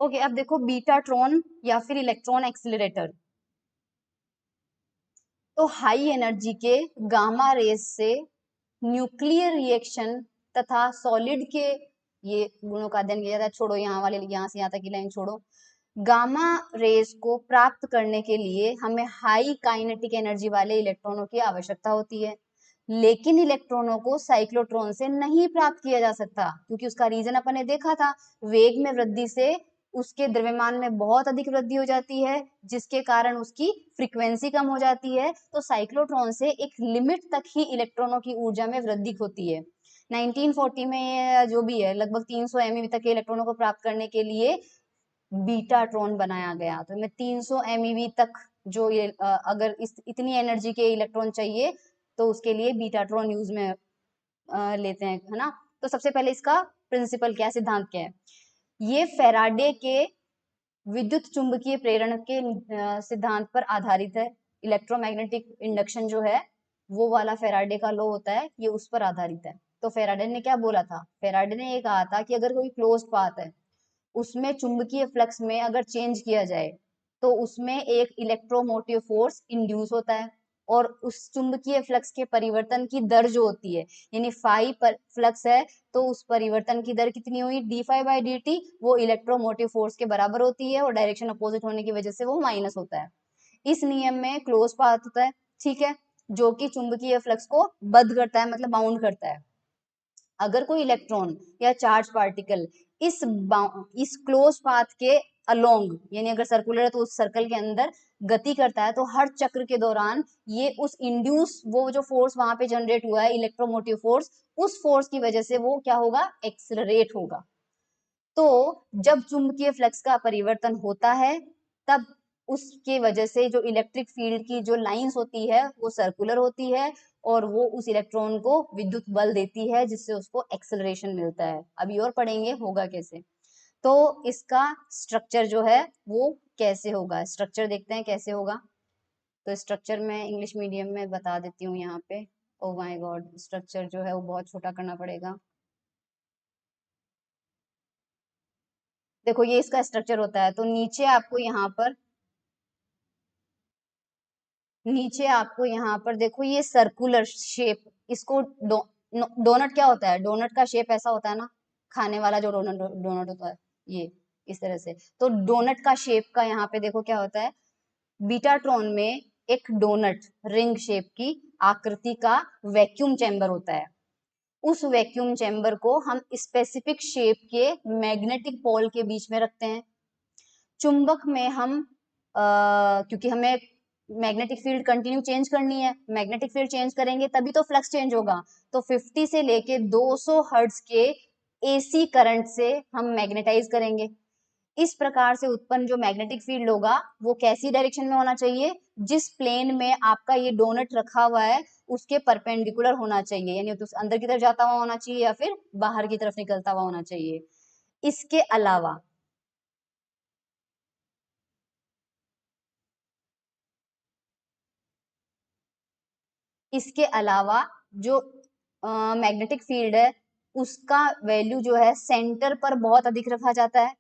Okay, अब देखो betatron या फिर इलेक्ट्रॉन एक्सिलरेटर। तो हाई एनर्जी के गामा रेज से न्यूक्लियर रिएक्शन तथा सॉलिड के ये गुणों का अध्ययन किया जाता है। छोड़ो यहाँ वाले, यहाँ से यहाँ तक की लाइन छोड़ो। गामा रेज को प्राप्त करने के लिए हमें हाई काइनेटिक एनर्जी वाले इलेक्ट्रॉनों की आवश्यकता होती है, लेकिन इलेक्ट्रॉनों को साइक्लोट्रॉन से नहीं प्राप्त किया जा सकता, क्योंकि उसका रीजन अपन ने देखा था, वेग में वृद्धि से उसके द्रव्यमान में बहुत अधिक वृद्धि हो जाती है, जिसके कारण उसकी फ्रीक्वेंसी कम हो जाती है। तो साइक्लोट्रॉन से एक लिमिट तक ही इलेक्ट्रॉनों की ऊर्जा में वृद्धि होती है। 1940 में जो भी है, लगभग 300 MeV तक के इलेक्ट्रॉनों को प्राप्त करने के लिए बीटाट्रॉन बनाया गया। तो मैं 300 MeV तक जो ये अगर इतनी एनर्जी के इलेक्ट्रॉन चाहिए तो उसके लिए बीटाट्रॉन यूज में लेते हैं, है ना। तो सबसे पहले इसका प्रिंसिपल क्या, सिद्धांत क्या है। ये फेराडे के विद्युत चुंबकीय प्रेरण के सिद्धांत पर आधारित है। इलेक्ट्रोमैग्नेटिक इंडक्शन जो है वो वाला फेराडे का लॉ होता है, ये उस पर आधारित है। तो फेराडे ने क्या बोला था, फेराडे ने ये कहा था कि अगर कोई क्लोज्ड पाथ है, उसमें चुंबकीय फ्लक्स में अगर चेंज किया जाए तो उसमें एक इलेक्ट्रोमोटिव फोर्स इंड्यूस होता है, और उस चुंबकीय फ्लक्स के परिवर्तन की दर जो होती है, यानी फाई पर फ्लक्स है तो उस परिवर्तन की दर कितनी हुई, d phi by d t, वो इलेक्ट्रोमोटिव फोर्स के बराबर होती है, और डायरेक्शन अपोजिट होने की वजह से वो माइनस होता है। इस नियम में क्लोज पाथ होता है, ठीक है, जो कि चुंबकीय फ्लक्स को बद्ध करता है, मतलब बाउंड करता है। अगर कोई इलेक्ट्रॉन या चार्ज पार्टिकल इस क्लोज पाथ के अलोंग, यानी अगर सर्कुलर है तो उस सर्कल के अंदर गति करता है, तो हर चक्र के दौरान ये उस इंड्यूस, वो जो फोर्स वहां पे जनरेट हुआ है, इलेक्ट्रोमोटिव फोर्स, उस फोर्स की वजह से वो क्या होगा, एक्सिलरेट होगा। तो जब चुंबकीय फ्लक्स का परिवर्तन होता है, तब उसके वजह से जो इलेक्ट्रिक फील्ड की जो लाइंस होती है वो सर्कुलर होती है, और वो उस इलेक्ट्रॉन को विद्युत बल देती है, जिससे उसको एक्सेलरेशन मिलता है। अभी और पढ़ेंगे होगा कैसे। तो इसका स्ट्रक्चर जो है वो कैसे होगा, स्ट्रक्चर देखते हैं कैसे होगा। तो स्ट्रक्चर मैं इंग्लिश मीडियम में बता देती हूँ यहाँ पे। ओ माय गॉड, स्ट्रक्चर जो है वो बहुत छोटा करना पड़ेगा। देखो ये इसका स्ट्रक्चर होता है, तो नीचे आपको यहाँ पर देखो ये सर्कुलर शेप, इसको डोनट क्या होता है, डोनट का शेप ऐसा होता है ना, खाने वाला जो डोनट डोनट होता है, ये इस तरह से। तो डोनट का शेप का यहाँ पे देखो क्या होता है, बीटाट्रॉन में एक डोनट रिंग शेप की आकृति का वैक्यूम चैम्बर होता है। उस वैक्यूम चैम्बर को हम स्पेसिफिक शेप के मैग्नेटिक पोल के बीच में रखते हैं। चुंबक में हम क्योंकि हमें मैग्नेटिक फील्ड कंटिन्यू चेंज करनी है, मैग्नेटिक फील्ड चेंज करेंगे तभी तो फ्लक्स चेंज होगा। तो 50 से लेके 200 हर्ट्ज के एसी करंट से हम मैग्नेटाइज करेंगे। इस प्रकार से उत्पन्न जो मैग्नेटिक फील्ड होगा वो कैसी डायरेक्शन में होना चाहिए, जिस प्लेन में आपका ये डोनट रखा हुआ है उसके परपेंडिकुलर होना चाहिए, यानी तो अंदर की तरफ जाता हुआ होना चाहिए या फिर बाहर की तरफ निकलता हुआ होना चाहिए। इसके अलावा इसके अलावा जो मैग्नेटिक फील्ड है उसका वैल्यू जो है सेंटर पर बहुत अधिक रखा जाता है।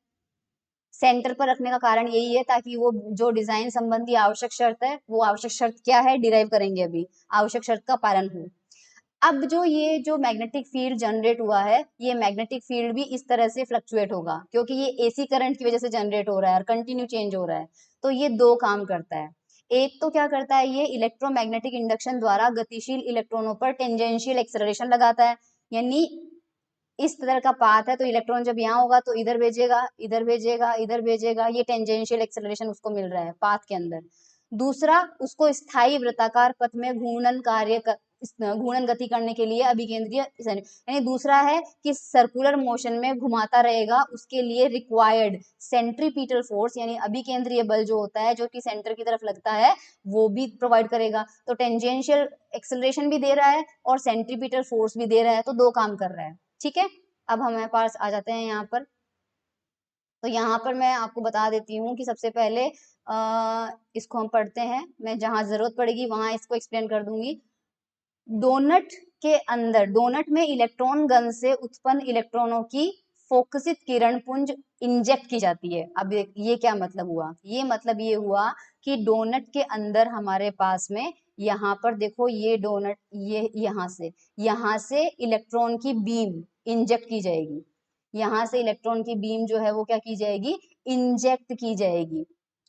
सेंटर पर रखने का कारण यही है ताकि वो जो डिजाइन संबंधी आवश्यक शर्त है, वो आवश्यक शर्त क्या है डिराइव करेंगे अभी, आवश्यक शर्त का पालन हो। अब जो ये जो मैग्नेटिक फील्ड जनरेट हुआ है, ये मैग्नेटिक फील्ड भी इस तरह से फ्लक्चुएट होगा, क्योंकि ये एसी करंट की वजह से जनरेट हो रहा है और कंटिन्यू चेंज हो रहा है। तो ये दो काम करता है। एक तो क्या करता है, ये इलेक्ट्रोमैग्नेटिक इंडक्शन द्वारा गतिशील इलेक्ट्रॉनों पर टेंजेंशियल एक्सेलरेशन लगाता है, यानी इस तरह का पाथ है तो इलेक्ट्रॉन जब यहाँ होगा तो इधर भेजेगा, इधर भेजेगा, इधर भेजेगा, ये टेंजेंशियल एक्सेलरेशन उसको मिल रहा है पाथ के अंदर। दूसरा, उसको स्थायी वृत्ताकार पथ में घूर्णन गति करने के लिए अभिकेंद्रीय, यानी दूसरा है कि सर्कुलर मोशन में घुमाता रहेगा, उसके लिए रिक्वायर्ड सेंट्रीपिटल फोर्स यानी अभिकेंद्रीय बल जो होता है, जो कि सेंटर की तरफ लगता है, वो भी प्रोवाइड करेगा। तो टेंजेंशियल एक्सेलरेशन भी दे रहा है और सेंट्रीपिटल फोर्स भी दे रहा है, तो दो काम कर रहा है। ठीक है, अब हमारे पास आ जाते हैं यहाँ पर। तो यहाँ पर मैं आपको बता देती हूँ कि सबसे पहले इसको हम पढ़ते हैं, मैं जहां जरूरत पड़ेगी वहां इसको एक्सप्लेन कर दूंगी। डोनट के अंदर, डोनट में इलेक्ट्रॉन गन से उत्पन्न इलेक्ट्रॉनों की फोकसित किरण पुंज इंजेक्ट की जाती है। अब ये क्या मतलब हुआ, ये मतलब ये हुआ कि डोनट के अंदर हमारे पास में यहाँ पर देखो ये डोनट, ये यहाँ से इलेक्ट्रॉन की बीम इंजेक्ट की जाएगी, यहाँ से इलेक्ट्रॉन की बीम जो है वो क्या की जाएगी, इंजेक्ट की जाएगी।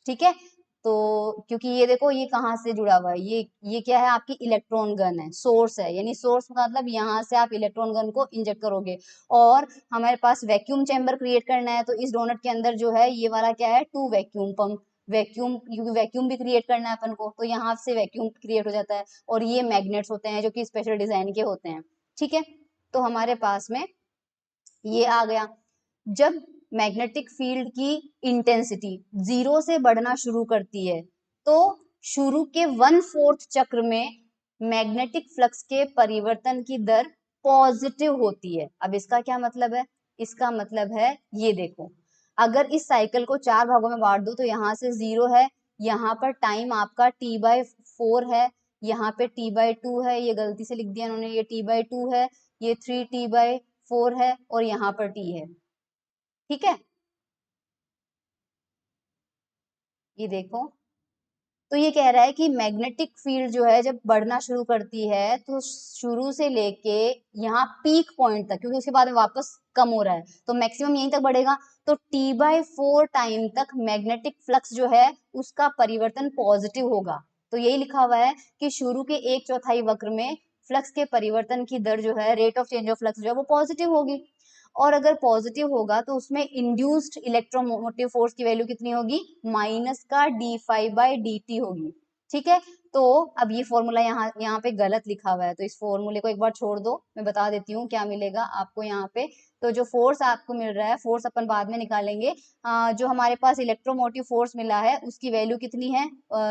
ठीक है, तो क्योंकि ये देखो ये कहाँ से जुड़ा हुआ है, ये क्या है, आपकी इलेक्ट्रॉन गन है, सोर्स है, यानी सोर्स मतलब यहाँ से आप इलेक्ट्रॉन गन को इंजेक्ट करोगे। और हमारे पास वैक्यूम चैम्बर क्रिएट करना है, तो इस डोनट के अंदर जो है ये वाला क्या है, 2 वैक्यूम पंप, वैक्यूम, क्योंकि वैक्यूम भी क्रिएट करना है अपन को, तो यहाँ से वैक्यूम क्रिएट हो जाता है। और ये मैग्नेट्स होते हैं जो कि स्पेशल डिजाइन के होते हैं। ठीक है, तो हमारे पास में ये आ गया। जब मैग्नेटिक फील्ड की इंटेंसिटी 0 से बढ़ना शुरू करती है, तो शुरू के 1/4 चक्र में मैग्नेटिक फ्लक्स के परिवर्तन की दर पॉजिटिव होती है। अब इसका क्या मतलब है, इसका मतलब है ये देखो, अगर इस साइकिल को 4 भागों में बांट दो, तो यहाँ से 0 है, यहाँ पर टाइम आपका t/4 है, यहाँ पे t/2 है, ये गलती से लिख दिया उन्होंने, ये t/2 है, ये 3t/4 है, और यहाँ पर t है। ठीक है, ये देखो, तो ये कह रहा है कि मैग्नेटिक फील्ड जो है जब बढ़ना शुरू करती है, तो शुरू से लेके यहाँ पीक पॉइंट तक, क्योंकि उसके बाद में वापस कम हो रहा है, तो मैक्सिमम यहीं तक बढ़ेगा, तो t/4 टाइम तक मैग्नेटिक फ्लक्स जो है उसका परिवर्तन पॉजिटिव होगा। तो यही लिखा हुआ है कि शुरू के 1/4 वक्र में फ्लक्स के परिवर्तन की दर जो है, rate of change of flux जो है वो पॉजिटिव होगी। और अगर पॉजिटिव होगा तो उसमें इंड्यूस्ड इलेक्ट्रोमोटिव फोर्स की वैल्यू कितनी होगी, माइनस का d∅dt होगी। ठीक है, तो अब ये फॉर्मूला यहाँ पे गलत लिखा हुआ है, तो इस फॉर्मूले को एक बार छोड़ दो, मैं बता देती हूँ क्या मिलेगा आपको यहाँ पे। तो जो फोर्स आपको मिल रहा है, फोर्स अपन बाद में निकालेंगे, जो हमारे पास इलेक्ट्रोमोटिव फोर्स मिला है उसकी वैल्यू कितनी है,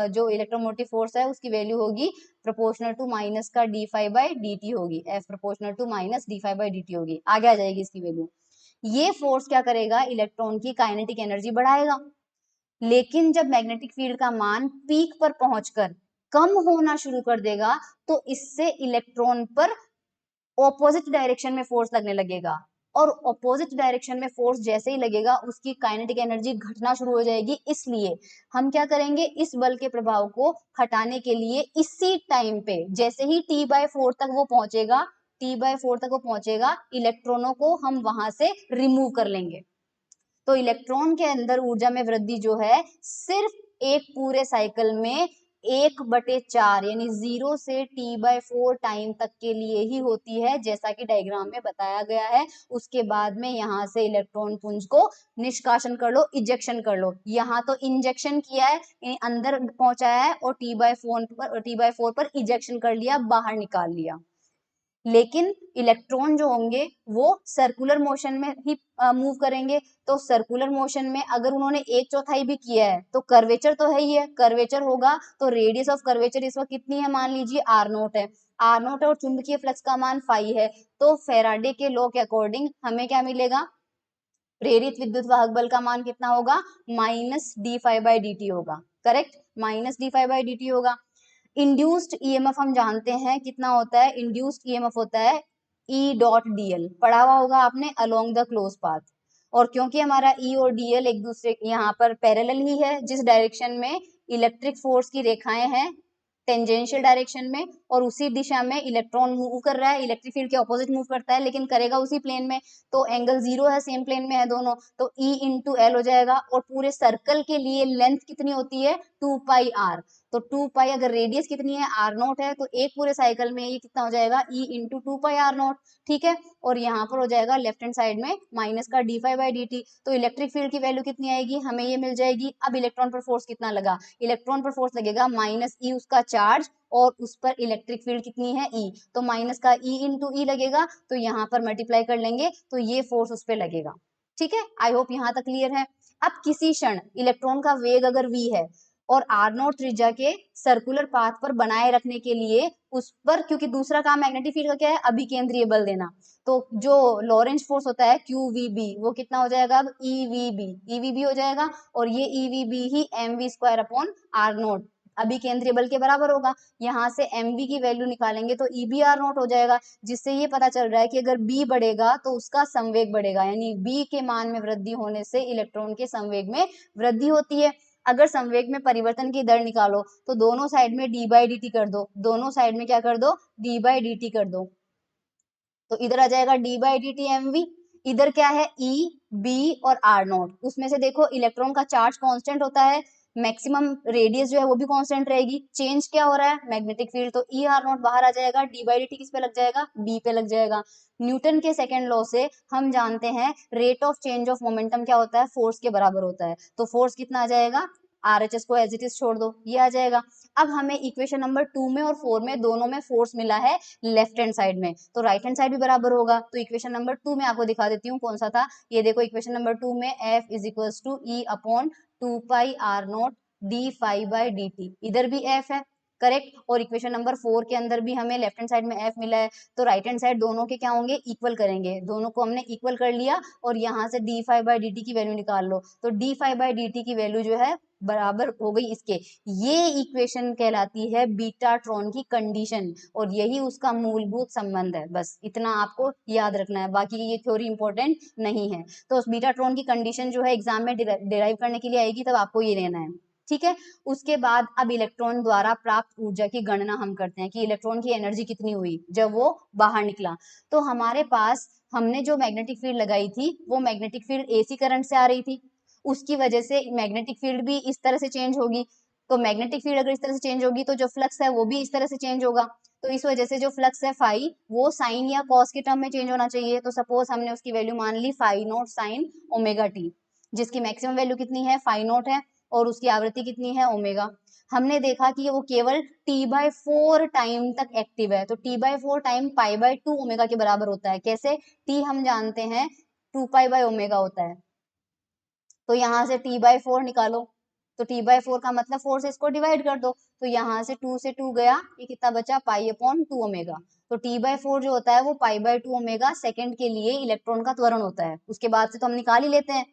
जो इलेक्ट्रोमोटिव फोर्स है उसकी वैल्यू होगी प्रोपोर्शनल टू माइनस का d∅dt होगी, F proportional to minus d∅dt होगी, आगे आ जाएगी इसकी वैल्यू। ये फोर्स क्या करेगा, इलेक्ट्रॉन की काइनेटिक एनर्जी बढ़ाएगा। लेकिन जब मैग्नेटिक फील्ड का मान पीक पर पहुंचकर कम होना शुरू कर देगा, तो इससे इलेक्ट्रॉन पर ऑपोजिट डायरेक्शन में फोर्स लगने लगेगा, और ऑपोजिट डायरेक्शन में फोर्स जैसे ही लगेगा उसकी काइनेटिक एनर्जी घटना शुरू हो जाएगी। इसलिए हम क्या करेंगे, इस बल के प्रभाव को हटाने के लिए इसी टाइम पे, जैसे ही t/4 तक वो पहुंचेगा, t/4 तक वो पहुंचेगा, इलेक्ट्रॉनों को हम वहां से रिमूव कर लेंगे। तो इलेक्ट्रॉन के अंदर ऊर्जा में वृद्धि जो है सिर्फ एक पूरे साइकिल में 1/4 यानी 0 से t/4 टाइम तक के लिए ही होती है, जैसा कि डायग्राम में बताया गया है। उसके बाद में यहाँ से इलेक्ट्रॉन पुंज को निष्कासन कर लो, इजेक्शन कर लो। यहाँ तो इंजेक्शन किया है, अंदर पहुंचाया है, और t/4 पर इजेक्शन कर लिया, बाहर निकाल लिया। लेकिन इलेक्ट्रॉन जो होंगे वो सर्कुलर मोशन में ही मूव करेंगे। तो सर्कुलर मोशन में अगर उन्होंने 1/4 भी किया है, तो कर्वेचर तो है ही है, कर्वेचर होगा, तो रेडियस ऑफ कर्वेचर इस वक्त कितनी है, मान लीजिए r0 है, r0 है, और चुंबकीय फ्लक्स का मान फाई है। तो फेराडे के लॉ के अकॉर्डिंग हमें क्या मिलेगा, प्रेरित विद्युत वाहक बल का मान कितना होगा, माइनस d∅dt होगा। करेक्ट, माइनस d∅dt होगा। इंड्यूस्ड ईएमएफ हम जानते हैं कितना होता है, इंड्यूस्ड ईएमएफ होता है E.dl, पढ़ा हुआ होगा आपने, अलोंग द क्लोज पाथ। और क्योंकि हमारा E और dl एक दूसरे यहाँ पर पैरेलल ही है, जिस डायरेक्शन में इलेक्ट्रिक फोर्स की रेखाएं हैं टेंजेंशियल डायरेक्शन में, और उसी दिशा में इलेक्ट्रॉन मूव कर रहा है, इलेक्ट्रिक फील्ड के ऑपोजिट मूव करता है, लेकिन करेगा उसी प्लेन में, तो एंगल 0 है, सेम प्लेन में है दोनों, तो E इंटू एल हो जाएगा। और पूरे सर्कल के लिए लेंथ कितनी होती है, 2πr, तो 2π, अगर रेडियस कितनी है, r0 है, तो एक पूरे साइकिल में ये कितना हो जाएगा, E इंटू 2πr0। ठीक है, और यहाँ पर हो जाएगा लेफ्ट हैंड साइड में माइनस का d∅dt। तो इलेक्ट्रिक फील्ड की वैल्यू कितनी आएगी, हमें ये मिल जाएगी। अब इलेक्ट्रॉन पर फोर्स कितना लगा, इलेक्ट्रॉन पर फोर्स लगेगा माइनस ई उसका चार्ज, और उस पर इलेक्ट्रिक फील्ड कितनी है, ई, तो माइनस का ई इंटू ई लगेगा, तो यहाँ पर मल्टीप्लाई कर लेंगे, तो ये फोर्स उस पर लगेगा। ठीक है, आई होप यहाँ तक क्लियर है। अब किसी क्षण इलेक्ट्रॉन का वेग अगर v है, और r0 त्रिज्या के सर्कुलर पाथ पर बनाए रखने के लिए उस पर, क्योंकि दूसरा काम मैग्नेटिक फील्ड का क्या है, अभिकेंद्रीय बल देना, तो जो लॉरेंज फोर्स होता है QVB, वो कितना हो जाएगा, अब EVB हो जाएगा, और ये EVB ही mv² अपॉन r0 अभिकेंद्रीय बल के बराबर होगा। यहाँ से mv की वैल्यू निकालेंगे तो EBR नॉट हो जाएगा, जिससे ये पता चल रहा है कि अगर b बढ़ेगा तो उसका संवेग बढ़ेगा, यानी b के मान में वृद्धि होने से इलेक्ट्रॉन के संवेग में वृद्धि होती है। अगर संवेग में परिवर्तन की दर निकालो तो दोनों साइड में d/dt कर दो, दोनों साइड में क्या कर दो, d/dt कर दो, तो इधर आ जाएगा d/dt mv, इधर क्या है E, B और R नॉट। उसमें से देखो इलेक्ट्रॉन का चार्ज कांस्टेंट होता है, मैक्सिमम रेडियस जो है वो भी कांस्टेंट रहेगी, चेंज क्या हो रहा है, मैग्नेटिक फील्ड, तो ER नॉट बाहर आ जाएगा, d/dt किस पे लग जाएगा, B पे लग जाएगा। न्यूटन के सेकंड लॉ से हम जानते हैं rate of change of momentum क्या होता है, फोर्स के बराबर होता है, तो फोर्स कितना आ जाएगा, RHS को एज इट इज छोड़ दो, ये आ जाएगा। अब हमें इक्वेशन नंबर 2 में और 4 में दोनों में फोर्स मिला है लेफ्ट हैंड साइड में, तो राइट हैंड साइड भी बराबर होगा, तो इक्वेशन नंबर 2 में आपको दिखा देती हूँ कौन सा था, ये देखो इक्वेशन नंबर 2 में F is equals to E upon 2 pi R naught d phi by d t, इधर भी F है, करेक्ट। और इक्वेशन नंबर 4 के अंदर भी हमें लेफ्ट हैंड साइड में F मिला है, तो राइट हैंड साइड दोनों के क्या होंगे, इक्वल करेंगे, दोनों को हमने इक्वल कर लिया और यहाँ से d phi by d t की वैल्यू निकाल लो, तो d phi by d t की वैल्यू जो है बराबर हो गई इसके, ये इक्वेशन कहलाती है बीटाट्रॉन की कंडीशन, और यही उसका मूलभूत संबंध है, बस इतना आपको याद रखना है, बाकी ये थ्योरी इंपॉर्टेंट नहीं है। तो उस बीटाट्रॉन की कंडीशन जो है एग्जाम में डिराइव करने के लिए आएगी, तब आपको ये लेना है, ठीक है। उसके बाद अब इलेक्ट्रॉन द्वारा प्राप्त ऊर्जा की गणना हम करते हैं कि इलेक्ट्रॉन की एनर्जी कितनी हुई जब वो बाहर निकला। तो हमारे पास हमने जो मैग्नेटिक फील्ड लगाई थी वो मैग्नेटिक फील्ड AC करंट से आ रही थी, उसकी वजह से मैग्नेटिक फील्ड भी इस तरह से चेंज होगी, तो मैग्नेटिक फील्ड अगर इस तरह से चेंज होगी तो जो फ्लक्स है वो भी इस तरह से चेंज होगा, तो इस वजह से जो फ्लक्स है फाई वो साइन या कॉस के टर्म में चेंज होना चाहिए। तो सपोज हमने उसकी वैल्यू मान ली phi naught sine omega t, जिसकी मैक्सिमम वैल्यू कितनी है, फाई नॉट है, और उसकी आवृत्ति कितनी है, ओमेगा। हमने देखा कि वो केवल T/4 टाइम तक एक्टिव है, तो T/4 टाइम पाई/2 ओमेगा के बराबर होता है, कैसे, T हम जानते हैं 2 पाई/ओमेगा होता है, तो यहाँ से T/4 निकालो, तो T/4 का मतलब 4 से इसको डिवाइड कर दो, तो यहाँ से 2 से 2 गया, ये कितना बचा, पाई/2 ओमेगा, तो T/4 जो होता है वो पाई/2 ओमेगा सेकंड के लिए इलेक्ट्रॉन का त्वरण होता है, उसके बाद से तो हम निकाल ही लेते हैं।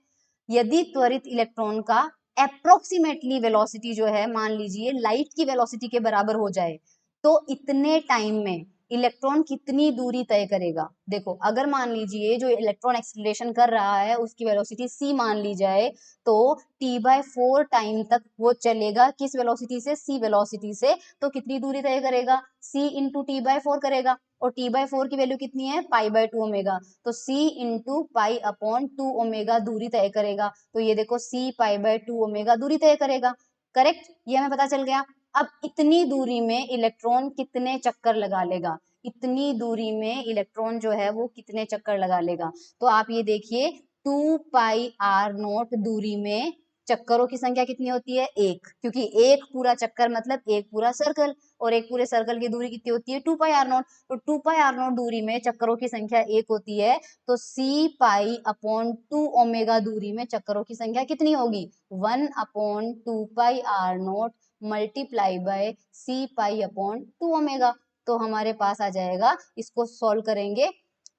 यदि त्वरित इलेक्ट्रॉन का अप्रोक्सीमेटली वेलोसिटी जो है, मान लीजिए लाइट की वेलोसिटी के बराबर हो जाए, तो इतने टाइम में इलेक्ट्रॉन कितनी दूरी तय करेगा। देखो अगर मान लीजिए जो इलेक्ट्रॉन एक्सीलरेशन कर रहा है उसकी वेलोसिटी c मान ली जाए, तो T/4 टाइम तक वो चलेगा, किस वेलोसिटी से, c वेलोसिटी से, तो कितनी दूरी तय करेगा, c इंटू T/4 करेगा, और T/4 की वैल्यू कितनी है, पाई/2 ओमेगा, तो c into pi upon 2 omega दूरी तय करेगा, तो ये देखो c पाई/2 ओमेगा दूरी तय करेगा, करेक्ट, ये हमें पता चल गया। अब इतनी दूरी में इलेक्ट्रॉन कितने चक्कर लगा लेगा, इतनी दूरी में इलेक्ट्रॉन जो है वो कितने चक्कर लगा लेगा, तो आप ये देखिए 2 पाई r नॉट दूरी में चक्करों की संख्या कितनी होती है, एक, क्योंकि एक पूरा चक्कर मतलब एक पूरा सर्कल, और एक पूरे सर्कल की दूरी कितनी होती है, 2 पाई r नॉट, तो 2 पाई r नॉट दूरी में चक्करों की संख्या एक होती है, तो c/2 ओमेगा दूरी में चक्करों की संख्या कितनी होगी, 1/2 पाई r not multiply by c/2 omega, तो हमारे पास आ जाएगा, इसको सॉल्व करेंगे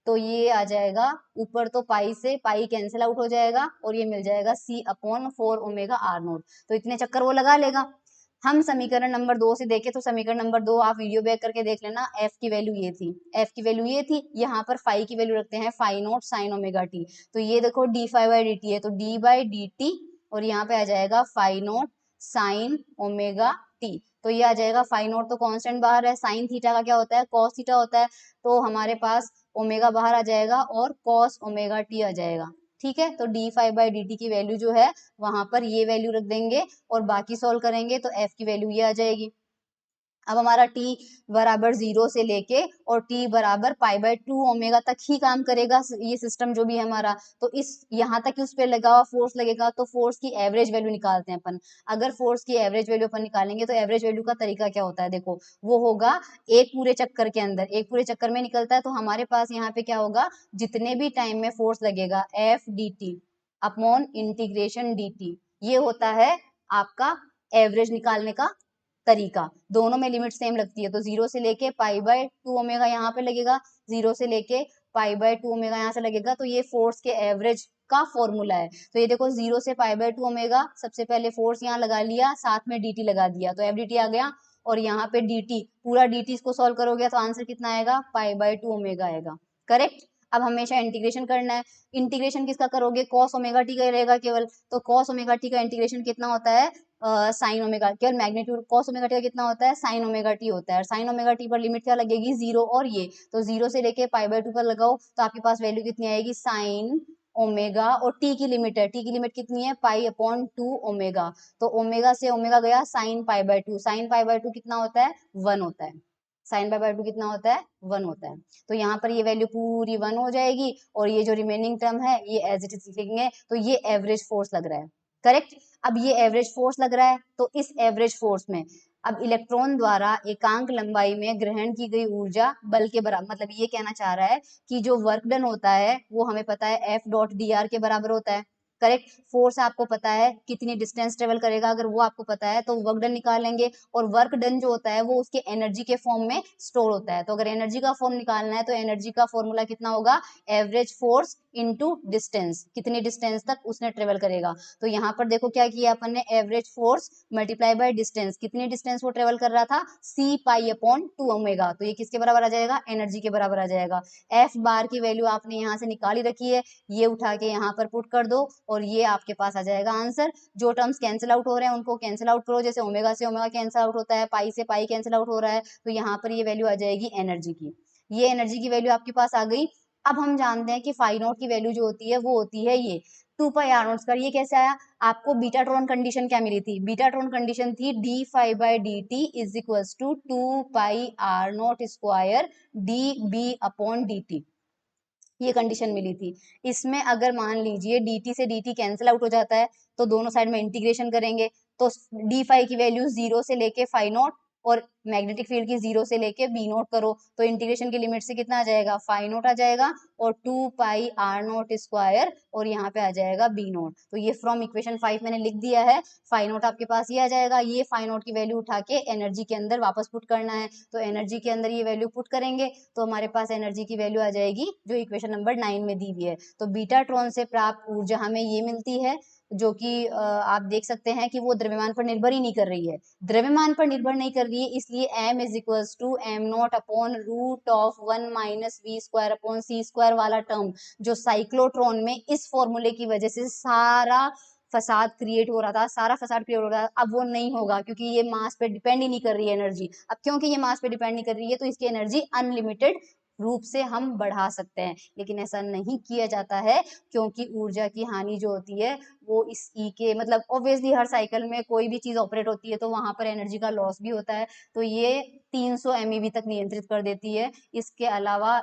तो ये आ जाएगा, ऊपर तो पाई से पाई कैंसिल आउट हो जाएगा और ये मिल जाएगा c/4 ओमेगा r0, तो इतने चक्कर वो लगा लेगा। हम समीकरण नंबर 2 से देखें तो समीकरण नंबर 2 आप वीडियो बैक करके देख लेना, f की वैल्यू ये थी, f की वैल्यू ये थी, यहाँ पर फाई की वैल्यू रखते हैं phi naught sine omega t, तो ये देखो d phi by d t है, तो d बाई डी टी, और यहाँ पे आ जाएगा phi naught sine omega t, तो ये आ जाएगा, फाई नॉट तो कांस्टेंट बाहर है, साइन थीटा का क्या होता है, कॉस थीटा होता है, तो हमारे पास ओमेगा बाहर आ जाएगा और कॉस ओमेगा टी आ जाएगा, ठीक है। तो d phi by d t की वैल्यू जो है वहां पर ये वैल्यू रख देंगे और बाकी सॉल्व करेंगे तो एफ की वैल्यू ये आ जाएगी। अब हमारा t बराबर 0 से लेके और t बराबर पाई/2 ओमेगा तक ही काम करेगा ये सिस्टम जो भी है हमारा, तो इस यहाँ तक उस पर लगा हुआ फोर्स लगेगा, तो फोर्स की एवरेज वैल्यू निकालते हैं अपन। अगर फोर्स की एवरेज वैल्यू अपन निकालेंगे तो एवरेज वैल्यू का तरीका क्या होता है, देखो वो होगा एक पूरे चक्कर के अंदर, एक पूरे चक्कर में निकलता है, तो हमारे पास यहाँ पे क्या होगा, जितने भी टाइम में फोर्स लगेगा F D T upon integration D T, ये होता है आपका एवरेज निकालने का तरीका। दोनों में लिमिट सेम लगती है, तो 0 से लेके पाई/2 ओमेगा यहाँ पे लगेगा, 0 से लेके π/2 ओमेगा यहाँ से लगेगा, तो ये फोर्स के एवरेज का फॉर्मूला है। तो ये देखो 0 से π/2 ओमेगा, सबसे पहले फोर्स यहाँ लगा लिया, साथ में dt लगा दिया, तो FDT आ गया, और यहाँ पे dt, पूरा dt इसको सॉल्व करोगे तो आंसर कितना आएगा, π/2 ओमेगा आएगा। करेक्ट। अब हमेशा इंटीग्रेशन करना है। इंटीग्रेशन किसका करोगे, कॉस ओमेगा टी का रहेगा केवल, तो कॉस ओमेगा टी का इंटीग्रेशन कितना होता है, साइन ओमेगा, केवल मैग्नीट्यूड कॉस ओमेगा टी का कितना होता है, साइन ओमेगा टी होता है। साइन ओमेगा टी पर लिमिट क्या लगेगी, 0, और ये तो 0 से लेके π/2 पर लगाओ तो आपके पास वैल्यू कितनी आएगी, साइन ओमेगा, और टी की लिमिट है, टी की लिमिट कितनी है, π/2 ओमेगा, तो ओमेगा से ओमेगा गया, साइन π/2, साइन π/2 कितना होता है, 1 होता है, साइन π/2 कितना होता है, 1 होता है। तो यहाँ पर ये वैल्यू पूरी 1 हो जाएगी, और ये जो रिमेनिंग टर्म है ये एज इट इज लिखेंगे, तो ये एवरेज फोर्स लग रहा है। करेक्ट। अब ये एवरेज फोर्स लग रहा है, तो इस एवरेज फोर्स में अब इलेक्ट्रॉन द्वारा एकांक लंबाई में ग्रहण की गई ऊर्जा बल के बराबर, मतलब ये कहना चाह रहा है कि जो वर्क डन होता है वो हमें पता है F.dr के बराबर होता है। करेक्ट। फोर्स आपको पता है कितनी डिस्टेंस ट्रेवल करेगा, अगर वो आपको पता है तो वर्क डन निकालेंगे, और वर्क डन जो होता है वो उसके एनर्जी के फॉर्म में स्टोर होता है। तो अगर एनर्जी का फॉर्म निकालना है तो एनर्जी का फॉर्मूला कितना होगा, एवरेज फोर्स इनटू डिस्टेंस, कितनी डिस्टेंस तक उसने ट्रेवल करेगा। तो यहाँ पर देखो क्या किया अपन ने, average force multiply by distance, कितनी डिस्टेंस वो ट्रेवल कर रहा था, c π/2 ओमेगा, तो ये किसके बराबर आ जाएगा, एनर्जी के बराबर आ जाएगा। एफ बार की वैल्यू आपने यहाँ से निकाली रखी है, ये उठा के यहाँ पर पुट कर दो, और ये आपके पास आ जाएगा आंसर। जो टर्म्स कैंसिल आउट हो रहे हैं उनको कैंसिल आउट करो, जैसे ओमेगा से ओमेगा कैंसिल आउट होता है, पाई से पाई कैंसिल आउट हो रहा है, तो यहाँ पर ये वैल्यू आ जाएगी एनर्जी की। ये एनर्जी की वैल्यू आपके पास आ गई। अब हम जानते हैं कि फाई नॉट की वैल्यू जो होती है वो होती है ये 2πr0²। ये कैसे आया, आपको बीटाट्रॉन कंडीशन क्या मिली थी, बीटाट्रॉन कंडीशन थी d∅dt is equals to 2πr0² dB/dt, ये कंडीशन मिली थी। इसमें अगर मान लीजिए dt से dt कैंसिल आउट हो जाता है तो दोनों साइड में इंटीग्रेशन करेंगे, तो d∅ की वैल्यू 0 से लेके फाई नॉट, और मैग्नेटिक फील्ड की 0 से लेके बी नॉट करो, तो इंटीग्रेशन की लिमिट से कितना आ जाएगा, फाई नॉट आ जाएगा, और 2πr0², और यहाँ पे आ जाएगा बी नॉट। तो ये फ्रॉम इक्वेशन 5 मैंने लिख दिया है, फाई नॉट आपके पास ये आ जाएगा। ये फाई नॉट की वैल्यू उठा के एनर्जी के अंदर वापस पुट करना है, तो एनर्जी के अंदर ये वैल्यू पुट करेंगे तो हमारे पास एनर्जी की वैल्यू आ जाएगी जो इक्वेशन नंबर 9 में दी हुई है। तो बीटाट्रॉन से प्राप्त ऊर्जा हमें ये मिलती है, जो कि आप देख सकते हैं कि वो द्रव्यमान पर निर्भर ही नहीं कर रही है, द्रव्यमान पर निर्भर नहीं कर रही है, इसलिए m is equals to m0/√v²/c² वाला टर्म जो साइक्लोट्रॉन में इस फॉर्मूले की वजह से सारा फसाद क्रिएट हो रहा था, सारा फसाद क्रिएट हो रहा था, अब वो नहीं होगा, क्योंकि ये मास पे डिपेंड ही नहीं कर रही है एनर्जी। अब क्योंकि ये मास पे डिपेंड नहीं कर रही है तो इसकी एनर्जी अनलिमिटेड रूप से हम बढ़ा सकते हैं, लेकिन ऐसा नहीं किया जाता है, क्योंकि ऊर्जा की हानि जो होती है वो इस ई के, मतलब ऑब्वियसली हर साइकिल में कोई भी चीज ऑपरेट होती है तो वहां पर एनर्जी का लॉस भी होता है, तो ये 300 MeV तक नियंत्रित कर देती है। इसके अलावा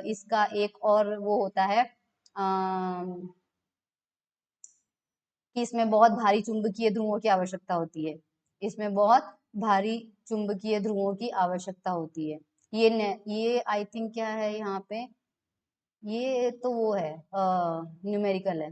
इसका एक और वो होता है कि इसमें बहुत भारी चुंबकीय ध्रुवों की आवश्यकता होती है, इसमें बहुत भारी चुंबकीय ध्रुवों की आवश्यकता होती है। ये आई थिंक क्या है यहाँ पे, ये तो वो है न्यूमेरिकल है,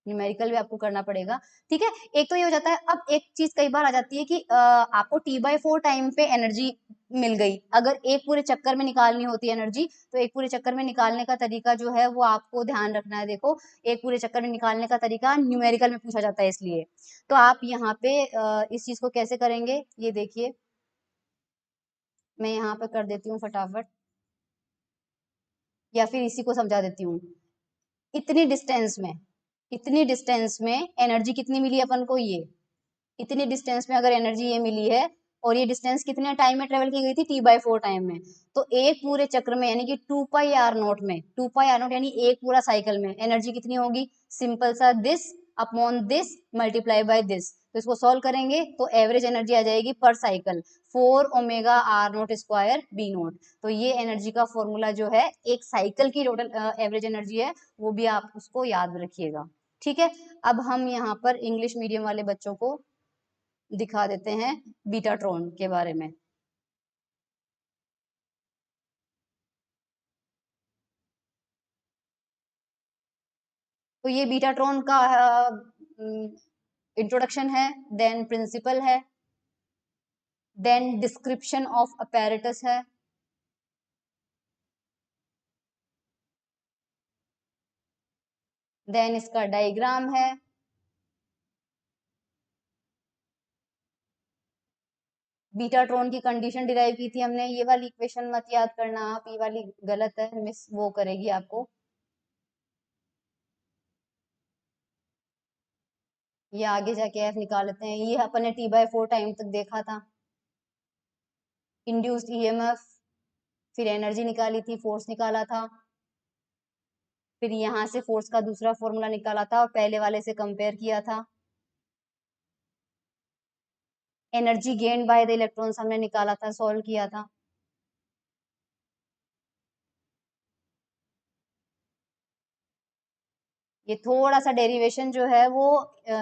न्यूमेरिकल भी आपको करना पड़ेगा। ठीक है, एक तो ये हो जाता है। अब एक चीज कई बार आ जाती है कि आपको t/4 टाइम पे एनर्जी मिल गई, अगर एक पूरे चक्कर में निकालनी होती है एनर्जी, तो एक पूरे चक्कर में निकालने का तरीका जो है वो आपको ध्यान रखना है। देखो, एक पूरे चक्कर में निकालने का तरीका न्यूमेरिकल में पूछा जाता है, इसलिए तो आप यहाँ पे इस चीज को कैसे करेंगे, ये देखिए, मैं यहाँ पे कर देती हूँ फटाफट, या फिर इसी को समझा देती हूँ। इतनी डिस्टेंस में, इतनी डिस्टेंस में एनर्जी कितनी मिली अपन को, ये इतनी डिस्टेंस में अगर एनर्जी ये मिली है, और ये डिस्टेंस कितने टाइम में ट्रेवल की गई थी, t/4 टाइम में, तो एक पूरे चक्र में यानी कि 2πr0 में, 2πr0 यानी एक पूरा साइकिल में एनर्जी कितनी होगी, सिंपल सा this upon this multiply by this, तो इसको सॉल्व करेंगे तो एवरेज एनर्जी आ जाएगी पर साइकिल 4 ω/r0² तो ये एनर्जी का फॉर्मूला जो है एक साइकिल की टोटल एवरेज एनर्जी है, वो भी आप उसको याद रखिएगा। ठीक है, अब हम यहाँ पर इंग्लिश मीडियम वाले बच्चों को दिखा देते हैं बीटाट्रॉन के बारे में। तो ये बीटाट्रॉन का इंट्रोडक्शन है, देन प्रिंसिपल है, देन डिस्क्रिप्शन ऑफ अपैरेटस है, देन इसका डायग्राम है। बीटाट्रॉन की कंडीशन डिराइव की थी हमने, ये वाली इक्वेशन मत याद करना आप, ये वाली गलत है, मिस वो करेगी आपको। ये आगे जाके एफ निकाल लेते हैं। ये अपन ने T/4 टाइम तक देखा था। इंड्यूस्ड ईएमएफ, फिर एनर्जी निकाली थी, फोर्स निकाला था, फिर यहाँ से फोर्स का दूसरा फॉर्मूला निकाला था और पहले वाले से कंपेयर किया था। Energy gain by the electrons हमने निकाला था, सॉल्व किया था। ये थोड़ा सा डेरिवेशन जो है वो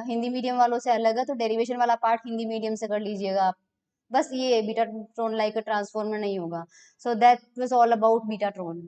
हिंदी मीडियम वालों से अलग है, तो डेरिवेशन वाला पार्ट हिंदी मीडियम से कर लीजिएगा आप। बस ये बीटाट्रॉन लाइक ट्रांसफॉर्मर नहीं होगा। So that was all about betatron.